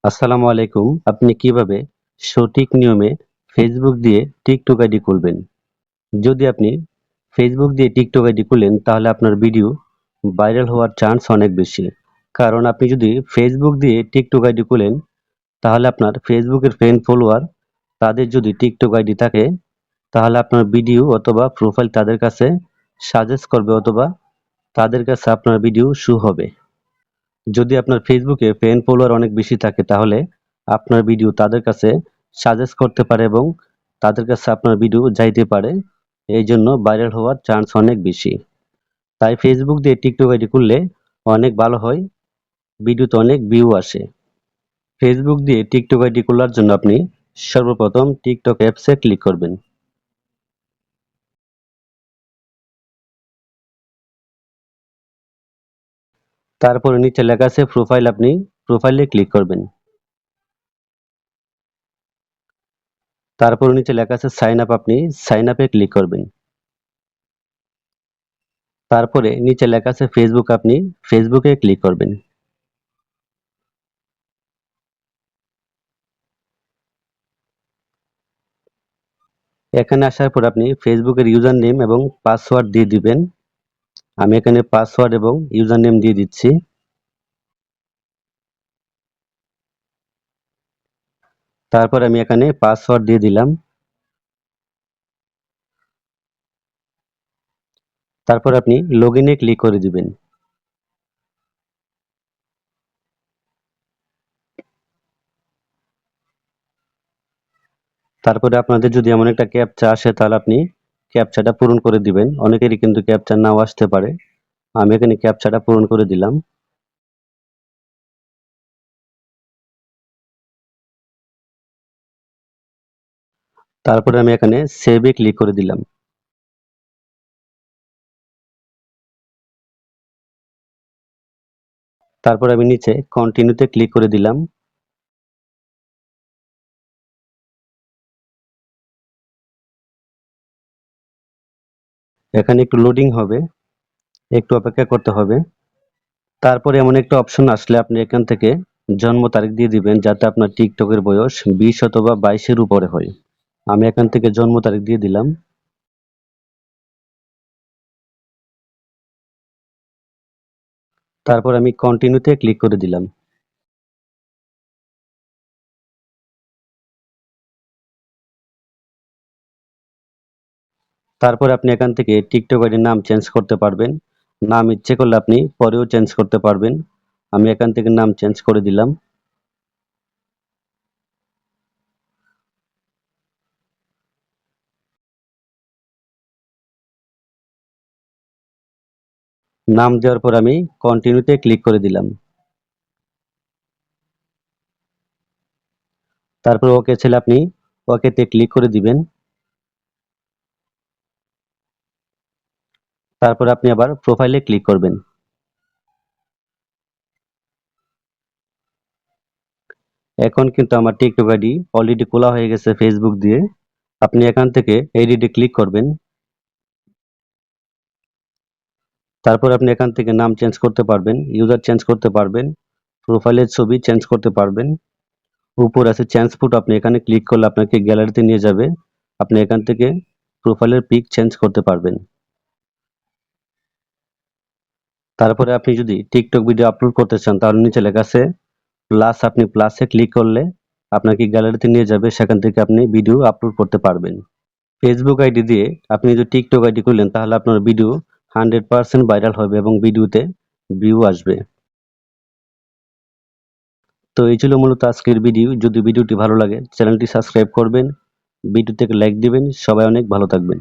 আসসালামু আলাইকুম। আপনি কিভাবে সঠিক নিয়মে ফেসবুক দিয়ে টিকটক আইডি খুলবেন? যদি আপনি ফেসবুক দিয়ে টিকটক আইডি খুলেন তাহলে আপনার ভিডিও ভাইরাল হওয়ার চান্স অনেক বেশি। কারণ আপনি যদি ফেসবুক দিয়ে টিকটক আইডি খুলেন তাহলে আপনার ফেসবুকের ফ্রেন্ড ফলোয়ার তাদের যদি টিকটক আইডি থাকে তাহলে আপনার ভিডিও অথবা প্রোফাইল তাদের কাছে সাজেস্ট করবে অথবা তাদের কাছে আপনার ভিডিও শো হবে। যদি আপনার ফেসবুকে ফ্রেন্ড ফলোয়ার অনেক বেশি থাকে তাহলে আপনার ভিডিও তাদের কাছে সাজেস্ট করতে পারে এবং তাদের কাছে আপনার ভিডিও যাইতে পারে। এই জন্য ভাইরাল হওয়ার চান্স অনেক বেশি। তাই ফেসবুক দিয়ে টিকটক আইডি করলে অনেক ভালো হয়, ভিডিওতে অনেক ভিউ আসে। ফেসবুক দিয়ে টিকটক আইডি খোলার জন্য আপনি সর্বপ্রথম টিকটক অ্যাপসে ক্লিক করবেন। তারপরে নিচে লেখা আছে প্রোফাইল, আপনি প্রোফাইলে ক্লিক করবেন। তারপরে নিচে লেখা আছে সাইন আপ, আপনি সাইন আপে ক্লিক করবেন। তারপরে নিচে লেখা আছে ফেসবুক, আপনি ফেসবুকে ক্লিক করবেন। এখানে আসার পর আপনি ফেসবুকের ইউজার নেম এবং পাসওয়ার্ড দিয়ে দিবেন। আমি এখানে পাসওয়ার্ড এবং ইউজার নেম দিয়ে দিচ্ছি। তারপর আমি এখানে পাসওয়ার্ড দিয়ে দিলাম। তারপর আপনি লগ ইনে ক্লিক করে দিবেন। তারপরে আপনাদের যদি এমন একটা ক্যাপচা আসে তাহলে আপনি ক্যাপচাটা পূরণ করে দিবেন। অনেকেরই কিন্তু ক্যাপচা নাও আসতে পারে। আমি এখানে ক্যাপচাটা পূরণ করে দিলাম। তারপরে আমি এখানে সেভে ক্লিক করে দিলাম। তারপর আমি নিচে কন্টিনিউতে ক্লিক করে দিলাম। এখানে একটু লোডিং হবে, একটু অপেক্ষা করতে হবে। তারপরে এমন একটা অপশন আসলে আপনি এখান থেকে জন্ম তারিখ দিয়ে দিবেন যাতে আপনার টিকটকের বয়স 20 অথবা 22-এর উপরে হয়। আমি এখান থেকে জন্ম তারিখ দিয়ে দিলাম। তারপর আমি কন্টিনিউতে ক্লিক করে দিলাম। তারপর আপনি এখান থেকে টিকটক আইডির নাম চেঞ্জ করতে পারবেন। নাম ইচ্ছে করলে আপনি পরেও চেঞ্জ করতে পারবেন। আমি এখান থেকে নাম চেঞ্জ করে দিলাম। নাম দেওয়ার পর আমি কন্টিনিউতে ক্লিক করে দিলাম। তারপর ওকে ছেলে আপনি ওকেতে ক্লিক করে দিবেন। তারপর আপনি আবার প্রোফাইলে ক্লিক করবেন। এখন কিন্তু আমার টিকটক আইডি অলরেডি খোলা হয়ে গেছে ফেসবুক দিয়ে। আপনি এখান থেকে এডিটে ক্লিক করবেন। তারপর আপনি এখান থেকে নাম চেঞ্জ করতে পারবেন, ইউজার চেঞ্জ করতে পারবেন, প্রোফাইলের ছবি চেঞ্জ করতে পারবেন। উপর আছে চেঞ্জ ফটো, আপনি এখানে ক্লিক করলে আপনাকে গ্যালারিতে নিয়ে যাবে। আপনি এখান থেকে প্রোফাইলের পিক চেঞ্জ করতে পারবেন। তারপরে আপনি যদি টিকটক ভিডিও আপলোড করতে চান তাহলে নিচে লেখা আছে প্লাস, আপনি প্লাসে ক্লিক করলে আপনাকে গ্যালারিতে নিয়ে যাবে, সেখান থেকে আপনি ভিডিও আপলোড করতে পারবেন। ফেসবুক আইডি দিয়ে আপনি যদি টিকটক আইডি খুলেন তাহলে আপনার ভিডিও 100% ভাইরাল হবে এবং ভিডিওতে ভিউ আসবে। তো এই ছিল মূলত আজকের ভিডিও। যদি ভিডিওটি ভালো লাগে চ্যানেলটি সাবস্ক্রাইব করবেন, ভিডিওতে লাইক দিবেন। সবাই অনেক ভালো থাকবেন।